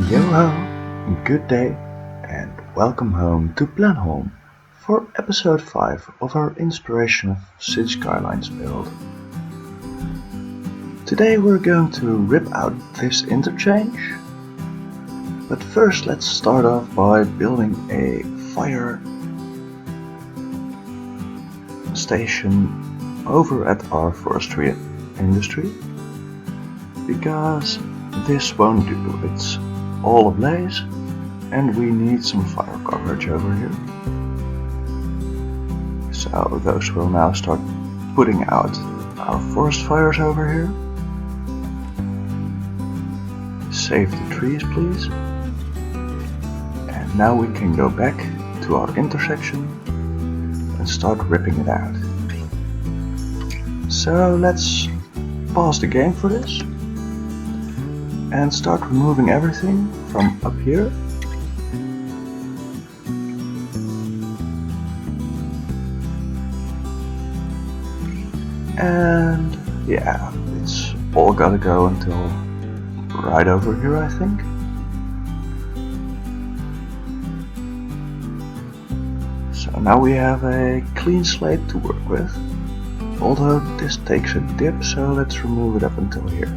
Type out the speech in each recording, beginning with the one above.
Yo-ho, good day, and welcome home to BLenholme for episode 5 of our inspirational Cities Skylines build. Today we're going to rip out this interchange, but first let's start off by building a fire station over at our forestry industry, because this won't do. It's all ablaze and we need some fire coverage over here. So those will now start putting out our forest fires over here. Save the trees, please. And now we can go back to our intersection and start ripping it out. So let's pause the game for this and start removing everything from up here. And yeah, it's all gotta go until right over here, I think. So now we have a clean slate to work with, although this takes a dip, so let's remove it up until here.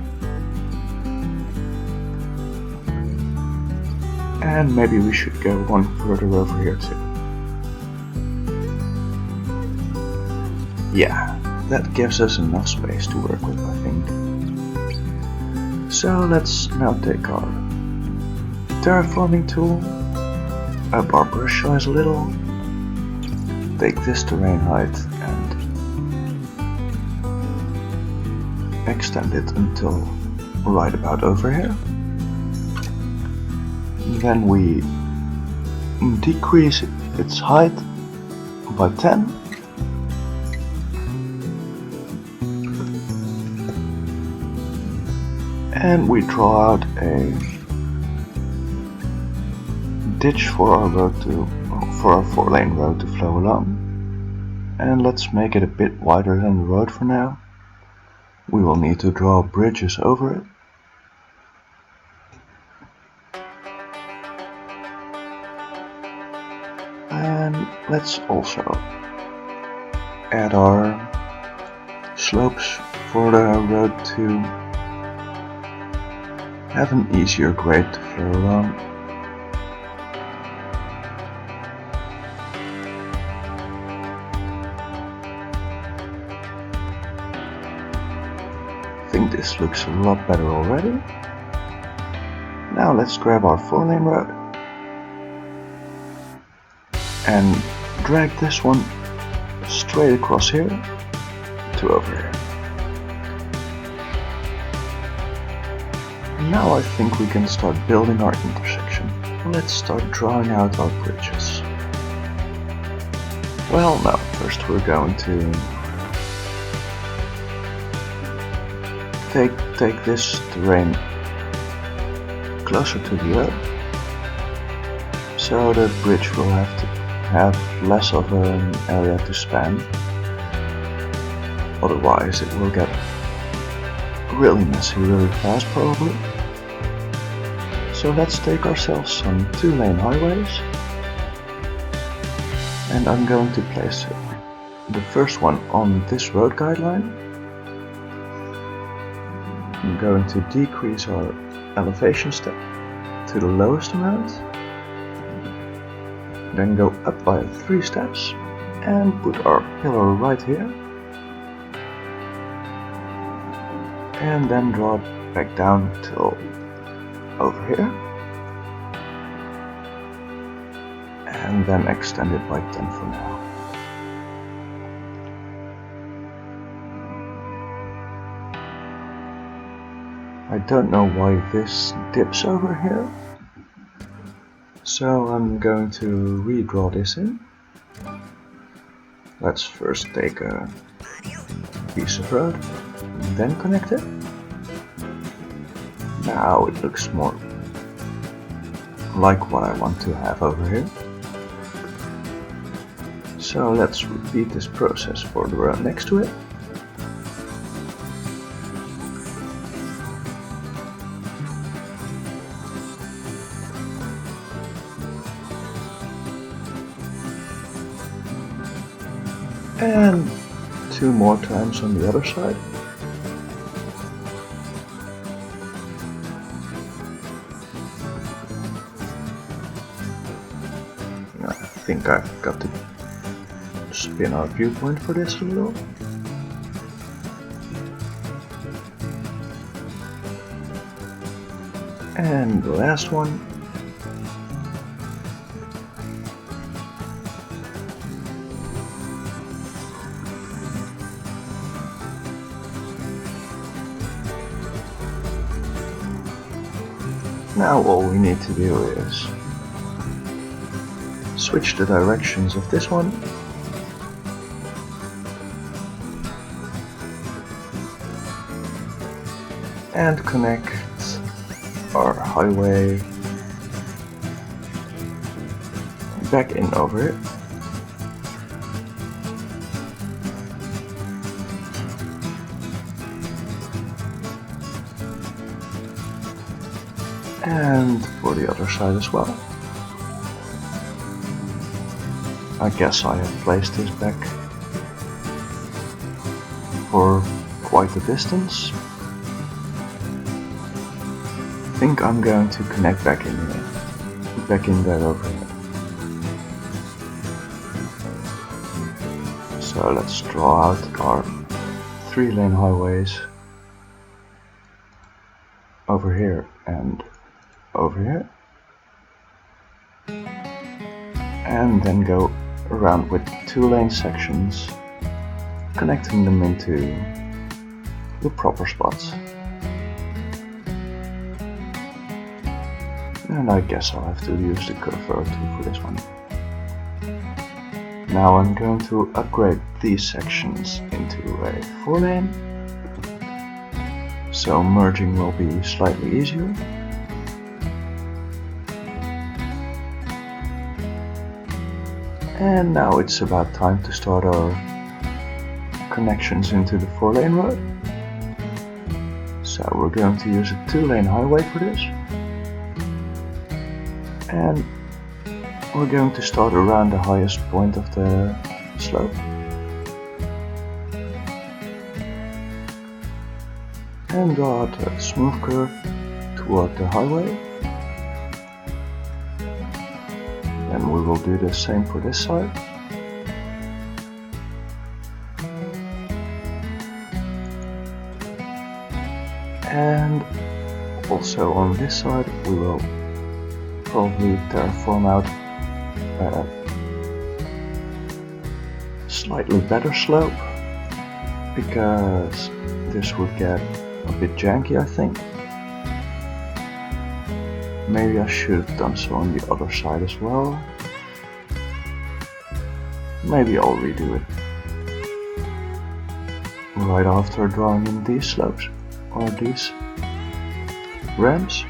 And maybe we should go one further over here too. Yeah, that gives us enough space to work with, I think. So let's now take our terraforming tool, up our brush size a little, take this terrain height and extend it until right about over here. Then we decrease its height by 10. And we draw out a ditch for our road for our 4-lane road to flow along. And let's make it a bit wider than the road for now. We will need to draw bridges over it. And let's also add our slopes for the road to have an easier grade to flow along. I think this looks a lot better already. Now let's grab our 4-lane road and drag this one straight across here to over here. Now I think we can start building our intersection. Let's start drawing out our bridges. Well, no, first we're going to take this terrain closer to the road, so the bridge will have to have less of an area to span. Otherwise it will get really messy really fast probably. So let's take ourselves some 2-lane highways, and I'm going to place the first one on this road guideline. I'm going to decrease our elevation step to the lowest amount, then go up by 3 steps and put our pillar right here, and then draw it back down till over here, and then extend it by 10 for now. I don't know why this dips over here, so I'm going to redraw this in. Let's first take a piece of road, then connect it. Now it looks more like what I want to have over here. So let's repeat this process for the road next to it. And 2 more times on the other side. I think I've got to spin our viewpoint for this a little. And the last one. Now all we need to do is switch the directions of this one and connect our highway back in over it. And for the other side as well. I guess I have placed this back for quite a distance. I think I'm going to connect back in there over here. So let's draw out our 3-lane highways over here and over here, and then go around with 2-lane sections, connecting them into the proper spots. And I guess I'll have to use the curve tool for this one. Now I'm going to upgrade these sections into a 4-lane, so merging will be slightly easier. And now it's about time to start our connections into the 4-lane road. So we're going to use a 2-lane highway for this. And we're going to start around the highest point of the slope. And draw out a smooth curve toward the highway. And we will do the same for this side. And also on this side we will probably terraform out a slightly better slope, because this would get a bit janky, I think. Maybe I should have done so on the other side as well. Maybe I'll redo it right after drawing in these slopes, or these ramps.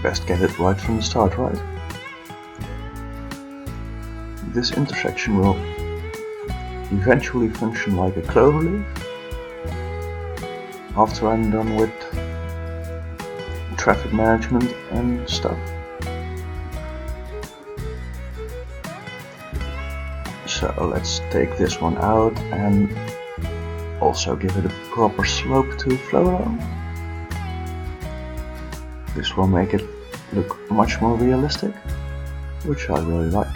Best get it right from the start, right? This intersection will eventually function like a clover leaf after I'm done with traffic management and stuff. So let's take this one out and also give it a proper slope to flow along. This will make it look much more realistic, which I really like.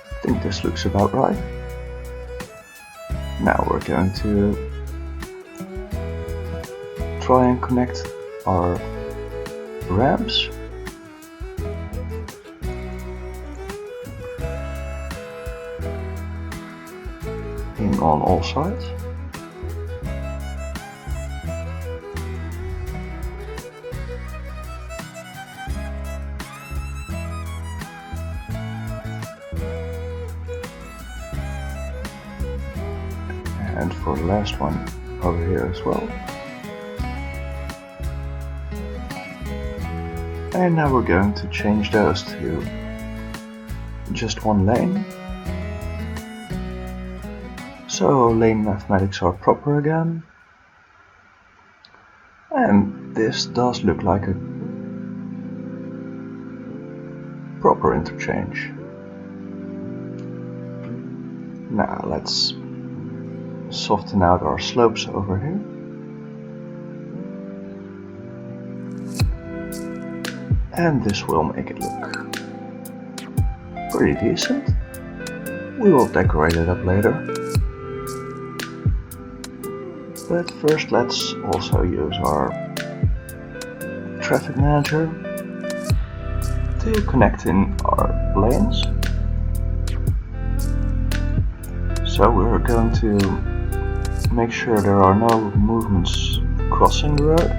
I think this looks about right. Now we're going to try and connect our ramps in on all sides. And for the last one over here as well. And now we're going to change those to just 1 lane. So lane mathematics are proper again. And this does look like a proper interchange. Now let's soften out our slopes over here. And this will make it look pretty decent. We will decorate it up later. But first let's also use our traffic manager to connect in our lanes. So we're going to make sure there are no movements crossing the road.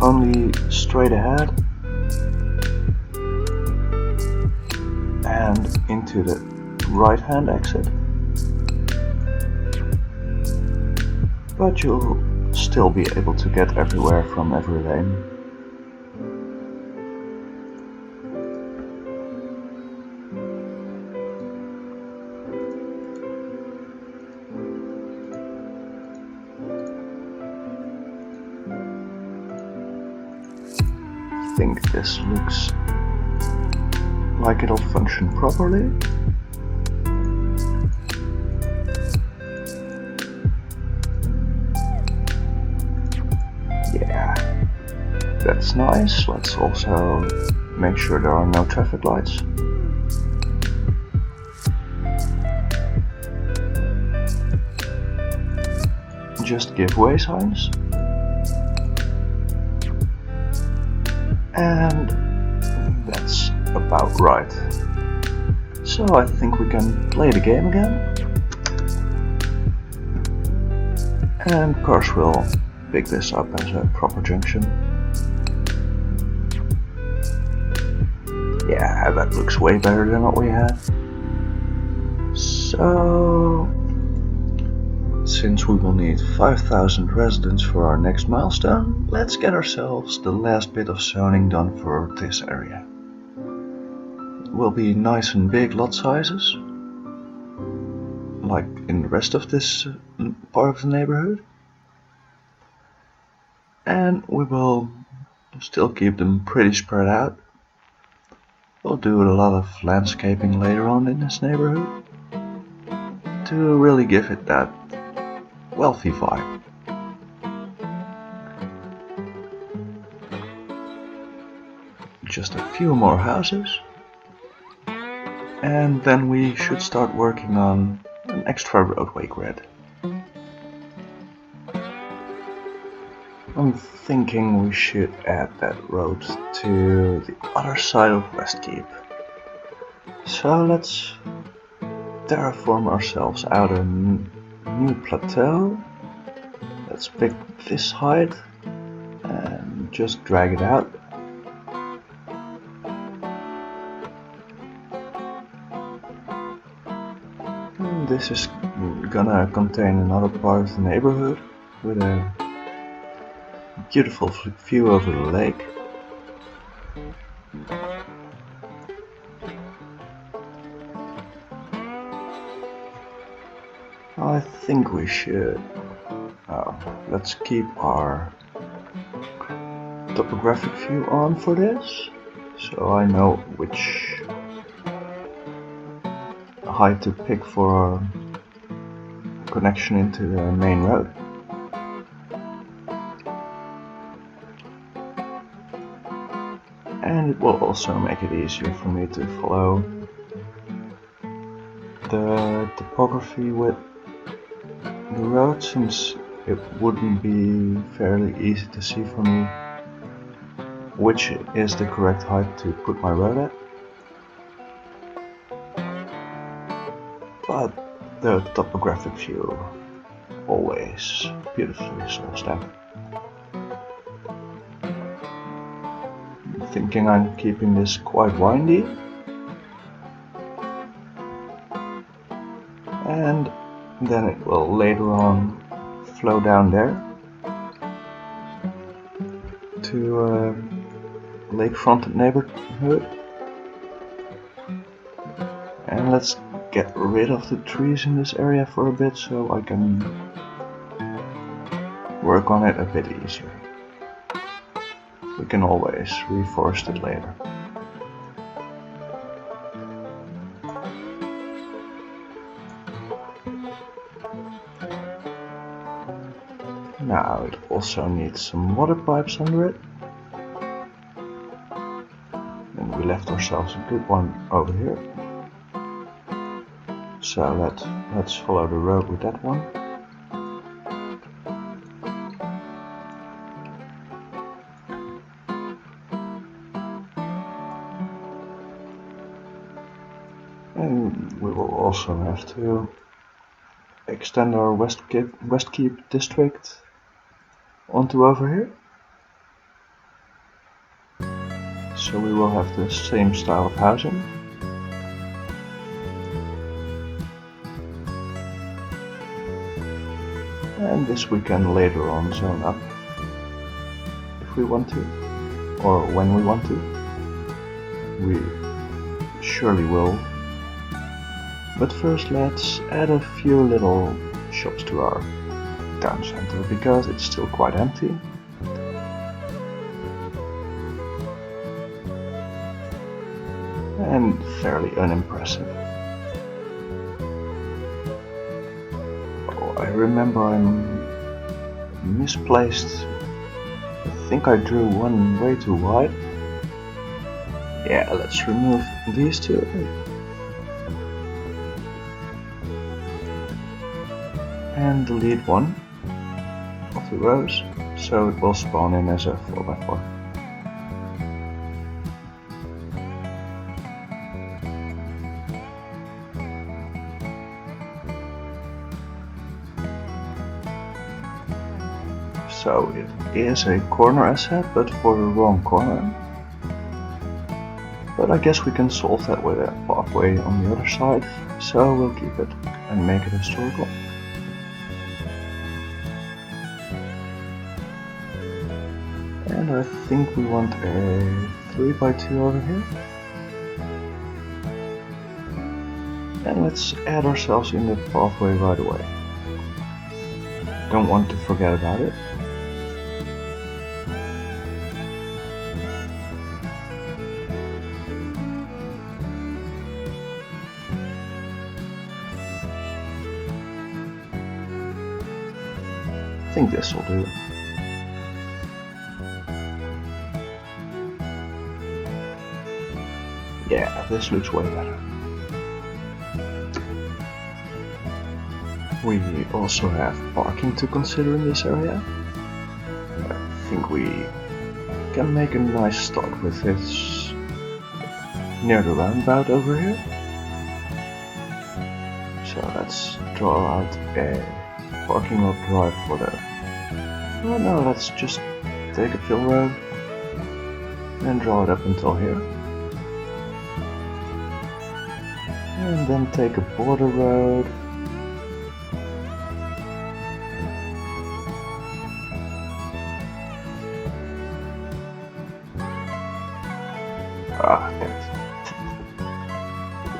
Only straight ahead and into the right-hand exit. But you'll still be able to get everywhere from every lane. I think this looks like it'll function properly. Yeah, that's nice. Let's also make sure there are no traffic lights. Just give way signs. And that's about right. So I think we can play the game again. And of course we'll pick this up as a proper junction. Yeah, that looks way better than what we had. So, since we will need 5,000 residents for our next milestone, let's get ourselves the last bit of zoning done for this area. It will be nice and big lot sizes, like in the rest of this part of the neighborhood. And we will still keep them pretty spread out. We'll do a lot of landscaping later on in this neighborhood to really give it that wealthy vibe. Just a few more houses and then we should start working on an extra roadway grid. I'm thinking we should add that road to the other side of Westkeep. So let's terraform ourselves out a new plateau. Let's pick this height and just drag it out. And this is gonna contain another part of the neighborhood with a beautiful view over the lake. I think we should. Let's keep our topographic view on for this, so I know which height to pick for our connection into the main road. And it will also make it easier for me to follow the topography with the road, since it wouldn't be fairly easy to see for me which is the correct height to put my road at. But the topographic view always beautifully solves that. I'm thinking I'm keeping this quite windy, and then it will later on flow down there to a lakefront neighborhood. And let's get rid of the trees in this area for a bit so I can work on it a bit easier. We can always reforest it later. Now it also needs some water pipes under it. And we left ourselves a good one over here. So let's follow the road with that one. And we will also have to extend our Westkeep district onto over here. So we will have the same style of housing. And this we can later on zone up if we want to, or when we want to. We surely will. But first let's add a few little shops to our town center because it's still quite empty. And fairly unimpressive. Oh, I remember I'm misplaced. I think I drew one way too wide. Yeah, let's remove these two. And delete one of the rows, so it will spawn in as a 4x4. So it is a corner asset, but for the wrong corner. But I guess we can solve that with a pathway on the other side, so we'll keep it and make it historical. And I think we want a 3x2 over here. And let's add ourselves in the pathway right away. Don't want to forget about it. I think this will do. Yeah, this looks way better. We also have parking to consider in this area. I think we can make a nice start with this near the roundabout over here. So let's draw out a parking lot drive for the... Oh no, let's just take a fill road and draw it up until here. And then take a border road. Ah, damn it.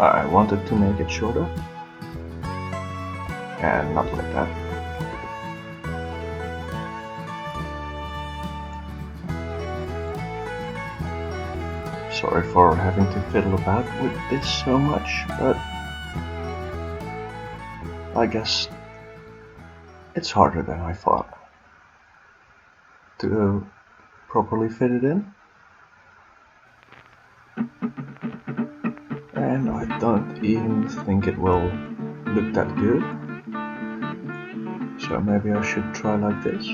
I wanted to make it shorter. And not like that. Sorry for having to fiddle about with this so much, but I guess it's harder than I thought to properly fit it in. And I don't even think it will look that good. So maybe I should try like this.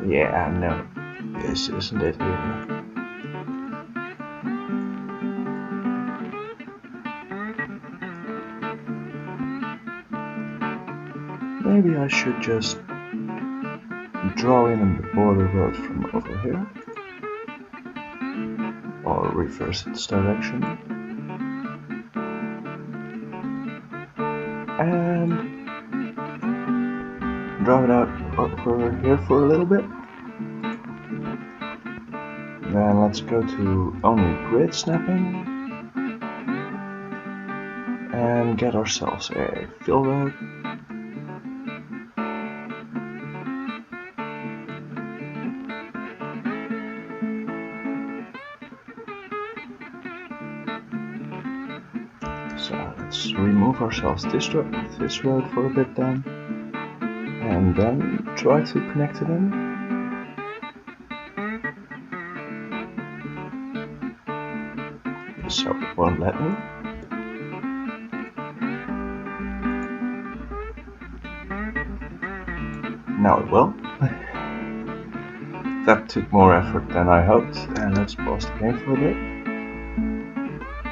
Yeah, no, this isn't it either. Maybe I should just draw in the border road from over here. Or reverse its direction. And draw it out over here for a little bit. Then let's go to only grid snapping. and get ourselves a fill road. So let's remove ourselves this road for a bit then, and then try to connect it in. So it won't let me. Now it will. That took more effort than I hoped, and let's pause the game for a bit.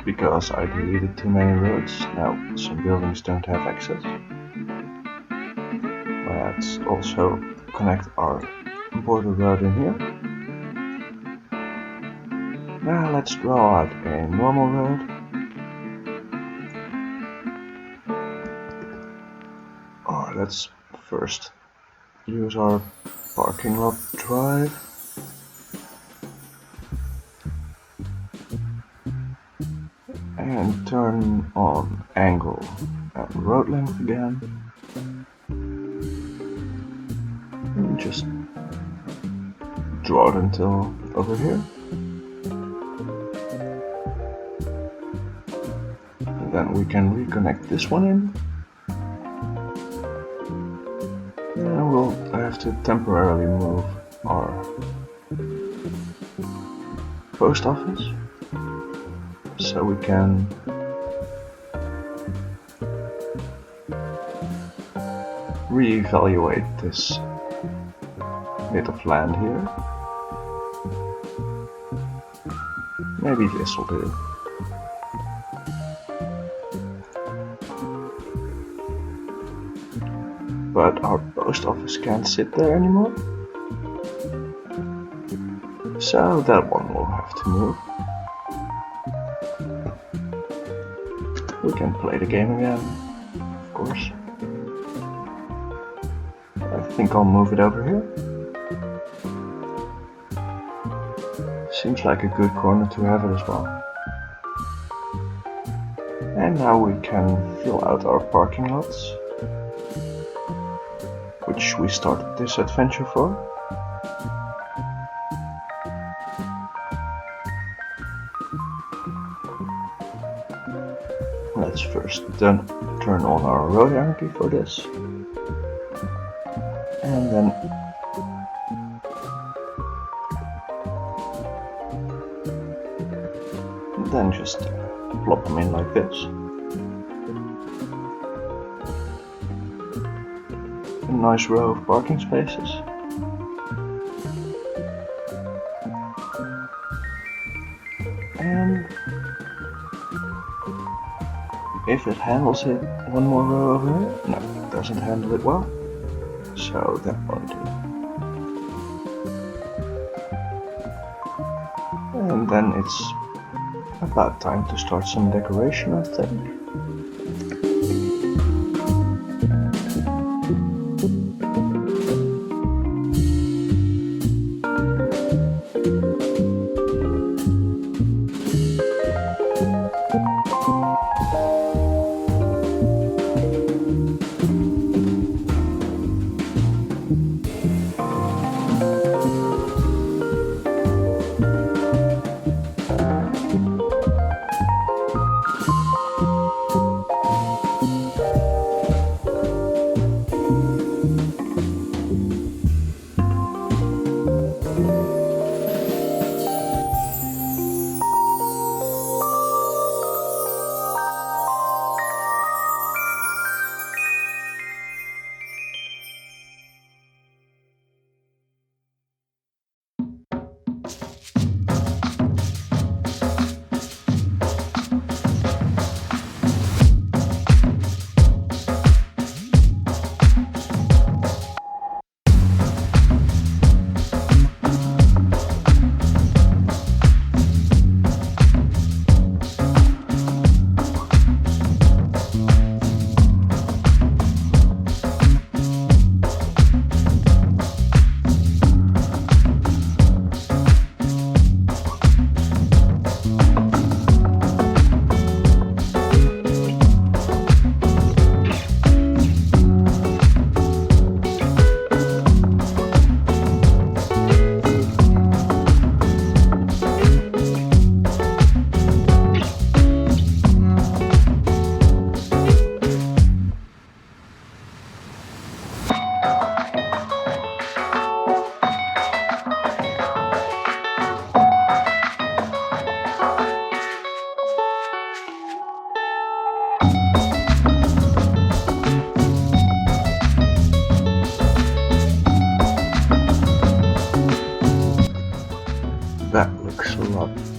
Because I deleted too many roads, now some buildings don't have access. Let's also connect our border road in here. Now let's draw out a normal road. Or let's first use our parking lot drive. And turn on angle and road length again. And just draw it until over here. And then we can reconnect this one in. And we'll have to temporarily move our post office, so we can reevaluate this bit of land here. Maybe this will do. But our post office can't sit there anymore, so that one will have to move. We can play the game again, of course. I think I'll move it over here. Seems like a good corner to have it as well. And now we can fill out our parking lots, which we started this adventure for. Let's first then turn on our road energy for this, and then just plop them in like this. A nice row of parking spaces. And if it handles it, one more row over here. No, it doesn't handle it well, so that won't do. And then it's about time to start some decoration, I think.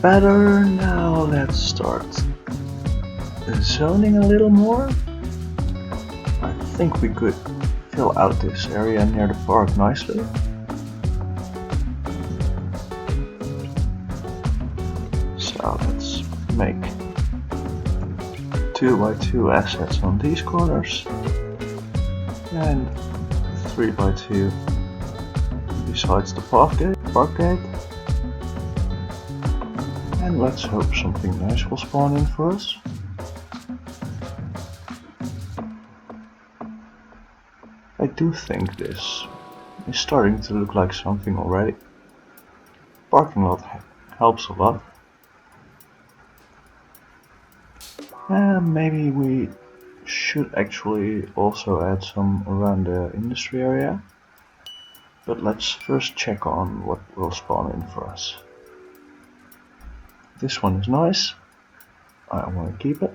better. Now let's start zoning a little more. I think we could fill out this area near the park nicely. So let's make 2x2 assets on these corners and 3x2 besides the park gate. And let's hope something nice will spawn in for us. I do think this is starting to look like something already. Parking lot helps a lot. And maybe we should actually also add some around the industry area. But let's first check on what will spawn in for us. This one is nice. I want to keep it.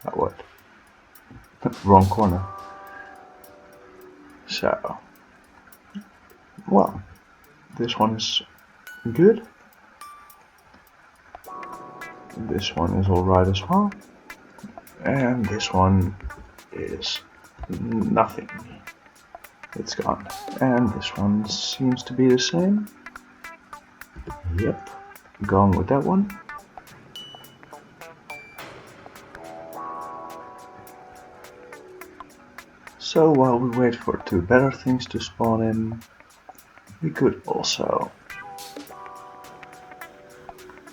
Oh, what? Wrong corner. So, well, this one is good. This one is alright as well. And this one is nothing. It's gone. And this one seems to be the same. Yep, going with that one. So while we wait for two better things to spawn in, we could also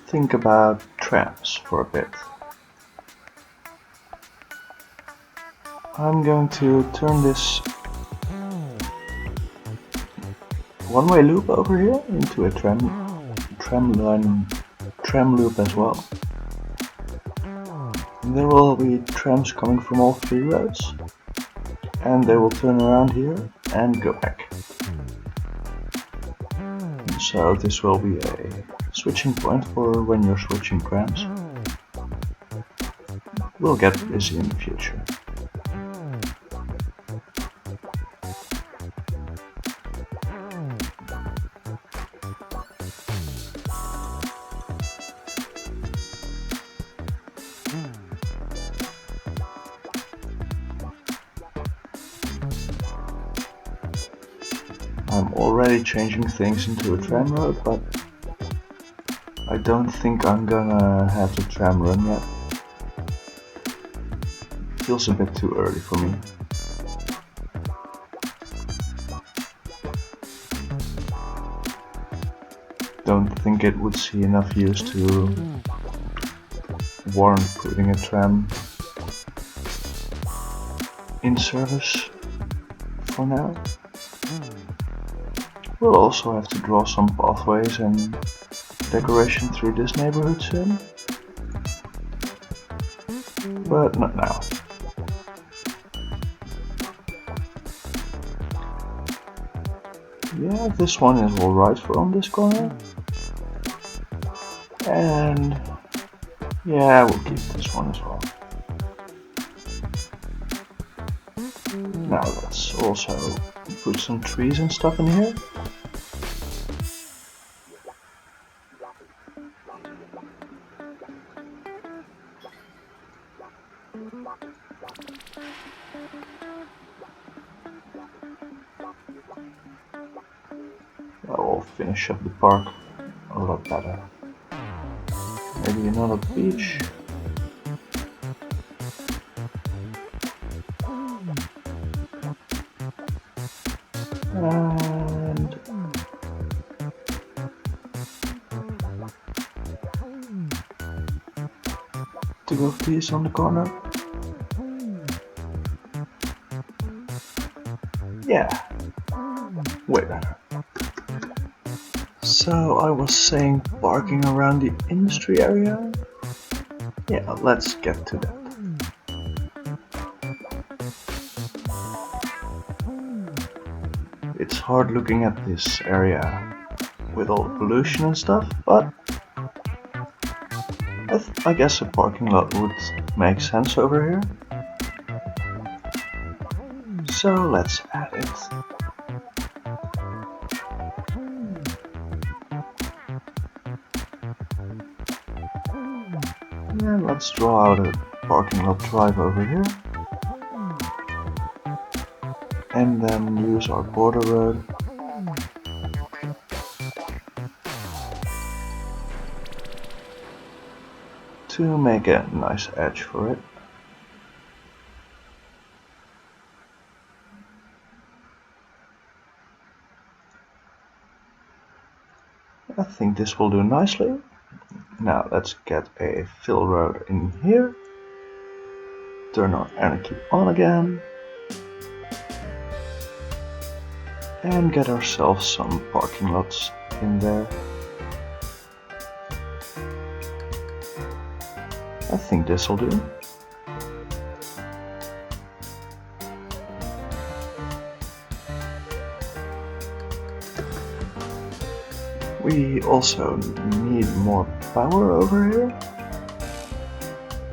think about trams for a bit. I'm going to turn this one-way loop over here into a tram loop as well. And there will be trams coming from all three roads. And they will turn around here and go back. So this will be a switching point for when you're switching trams. We'll get busy in the future. I'm already changing things into a tram road, but I don't think I'm gonna have the tram run yet. Feels a bit too early for me. Don't think it would see enough use to warrant putting a tram in service for now. We'll also have to draw some pathways and decoration through this neighborhood soon, but not now. Yeah, this one is alright for on this corner, and yeah, we'll keep this one as well. Now let's also put some trees and stuff in here. That will finish up the park a lot better. Maybe another beach. And two of these on the corner. Yeah, way better. So I was saying parking around the industry area. Yeah, let's get to that. It's hard looking at this area with all the pollution and stuff, but I guess a parking lot would make sense over here. So let's add it. And let's draw out a parking lot drive over here. And then use our border road to make a nice edge for it. I think this will do nicely. Now let's get a fill road in here. Turn our anarchy on again. And get ourselves some parking lots in there. I think this will do. We also need more power over here.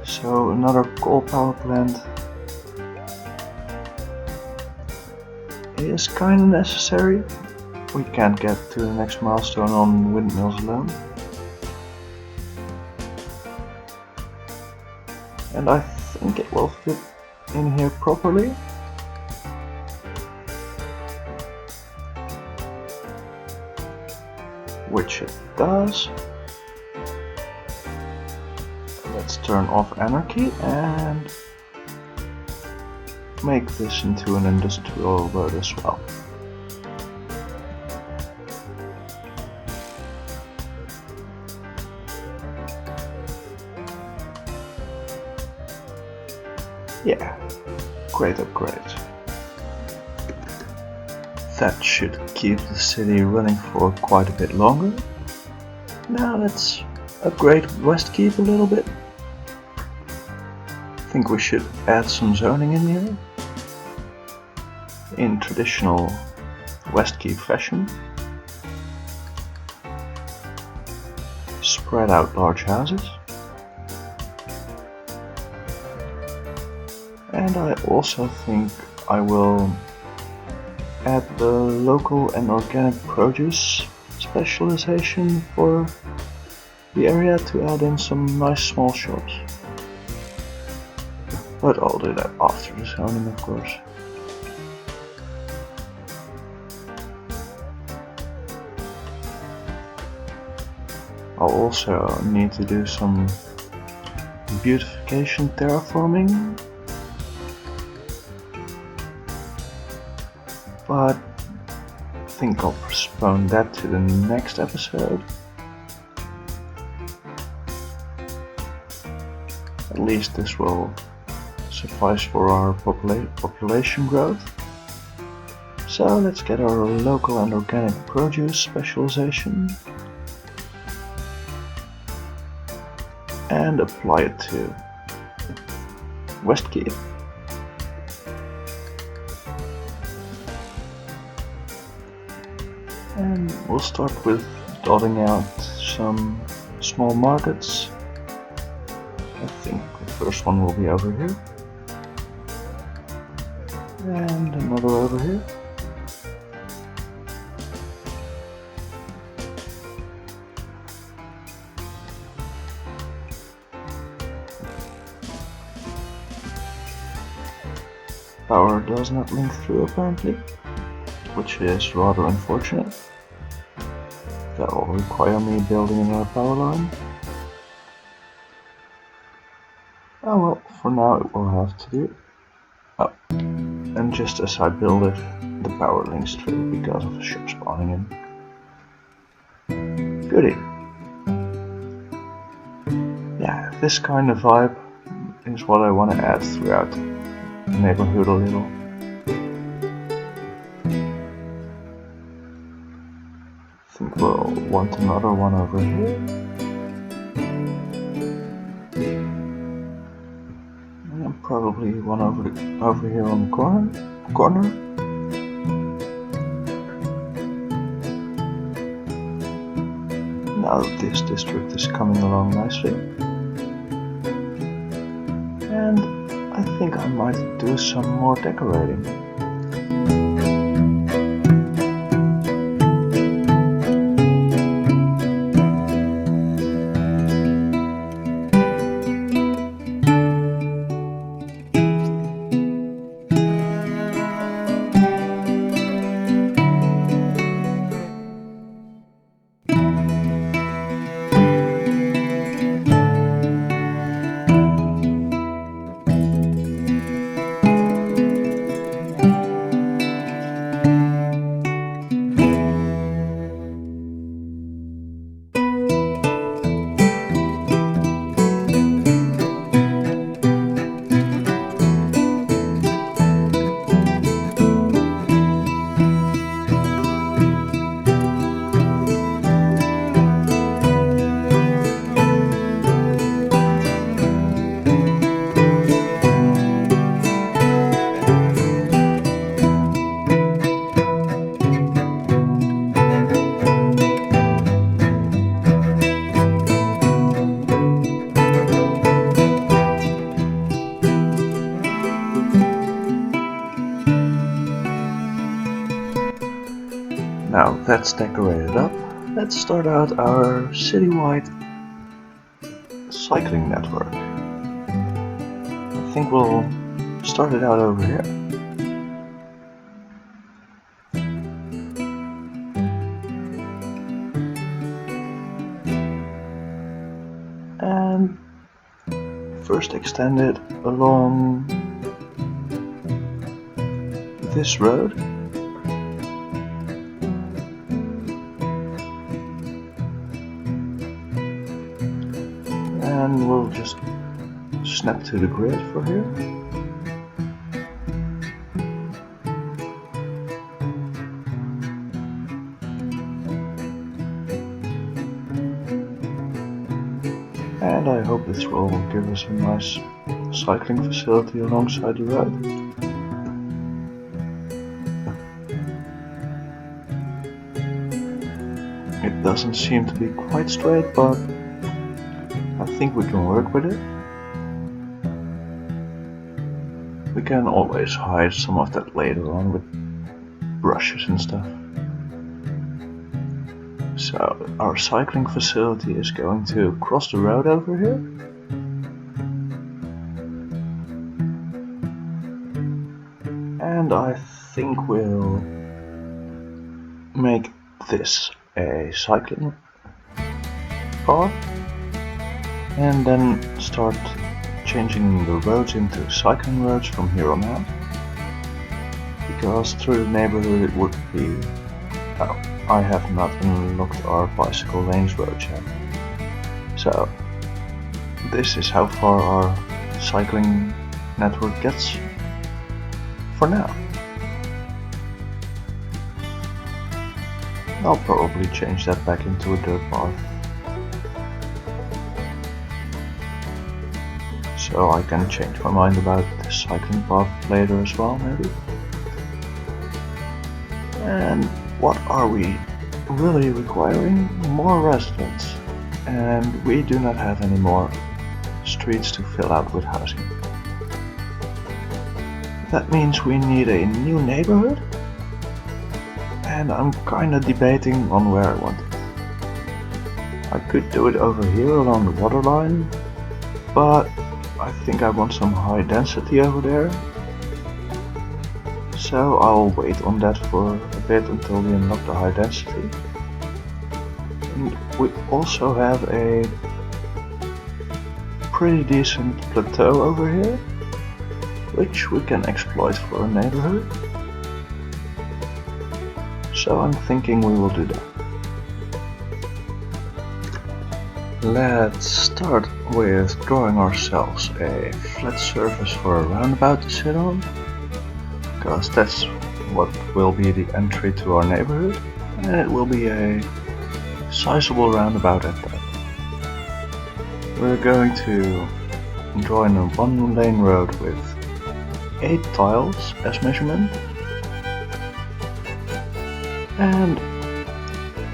So another coal power plant is kinda necessary. We can't get to the next milestone on windmills alone. And I think it will fit in here properly. Which it does. Let's turn off anarchy and make this into an industrial road as well. Yeah, great upgrade. That should keep the city running for quite a bit longer. Now let's upgrade Westkeep a little bit. I think we should add some zoning in here. In traditional Westkeep fashion. Spread out large houses. And I also think I will add the local and organic produce specialization for the area to add in some nice small shops. But I'll do that after the zoning, of course. I'll also need to do some beautification terraforming. But I think I'll postpone that to the next episode. At least this will suffice for our population growth. So let's get our local and organic produce specialization and apply it to Westkeep. And we'll start with dotting out some small markets. I think the first one will be over here. And another over here. Power does not link through apparently, which is rather unfortunate. That will require me building another power line. Oh well, for now it will have to do. Oh, and just as I build it, the power links through because of the ship spawning in. Goody. Yeah, this kind of vibe is what I want to add throughout the neighborhood a little. I think we'll want another one over here. And probably one over here on the corner. Now that this district is coming along nicely. And I think I might do some more decorating. Now that's decorated up, let's start out our citywide cycling network. I think we'll start it out over here. And first extend it along this road. And we'll just snap to the grid for here. And I hope this will give us a nice cycling facility alongside the road. It doesn't seem to be quite straight, but I think we can work with it. We can always hide some of that later on with brushes and stuff. So our cycling facility is going to cross the road over here. And I think we'll make this a cycling path. And then start changing the roads into cycling roads from here on out. Because through the neighborhood it would be... Oh, I have not unlocked our bicycle lanes road yet. So this is how far our cycling network gets for now. I'll probably change that back into a dirt path, so I can change my mind about the cycling path later as well, maybe. And what are we really requiring? More residents, and we do not have any more streets to fill out with housing. That means we need a new neighborhood, and I'm kinda debating on where I want it. I could do it over here along the waterline, but I think I want some high density over there. So I'll wait on that for a bit until we unlock the high density. And we also have a pretty decent plateau over here, which we can exploit for a neighborhood. So I'm thinking we will do that. Let's start with drawing ourselves a flat surface for a roundabout to sit on, because that's what will be the entry to our neighborhood, and it will be a sizable roundabout at that. We're going to draw in a 1-lane road with 8 tiles as measurement, and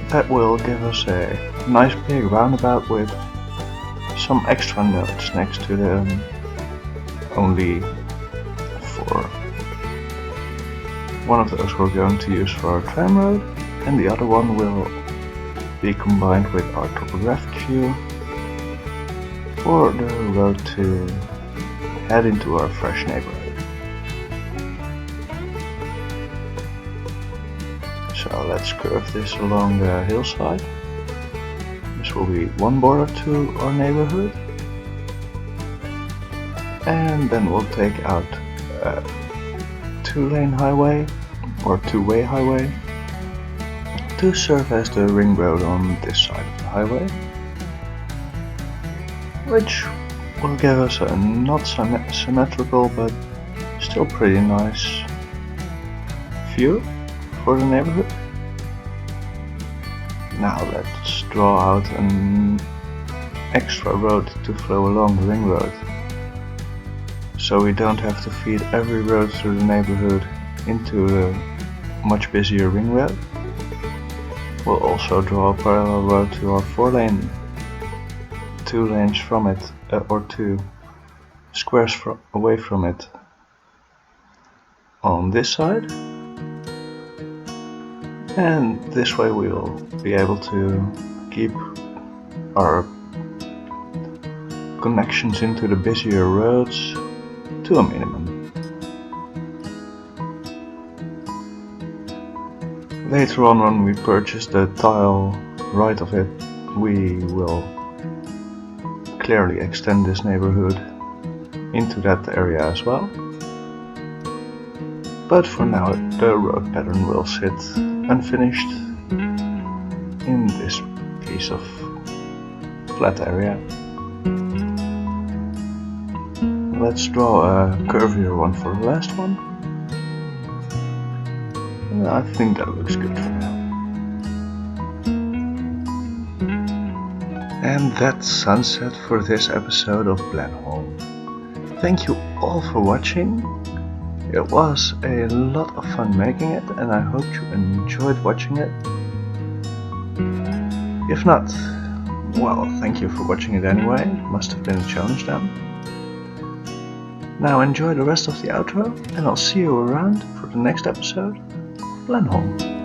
that will give us a nice big roundabout with some extra nodes next to them, only for one of those we're going to use for our tram road, and the other one will be combined with our topographic view for the road to head into our fresh neighborhood. So let's curve this along the hillside. This will be one border to our neighborhood, and then we'll take out a 2-lane highway or 2-way highway to serve as the ring road on this side of the highway, which will give us a not symmetrical but still pretty nice view for the neighborhood. Now let's draw out an extra road to flow along the ring road, so we don't have to feed every road through the neighborhood into a much busier ring road. We'll also draw a parallel road to our 4-lane, 2 lanes from it, or 2 squares away from it on this side. And this way we'll be able to keep our connections into the busier roads to a minimum. Later on, when we purchase the tile right of it, we will clearly extend this neighborhood into that area as well. But for now, the road pattern will sit unfinished in this piece of flat area. Let's draw a curvier one for the last one. I think that looks good for now. And that's sunset for this episode of BLenholme. Thank you all for watching. It was a lot of fun making it, and I hope you enjoyed watching it. If not, well, thank you for watching it anyway. It must have been a challenge then. Now enjoy the rest of the outro, and I'll see you around for the next episode of BLenholme.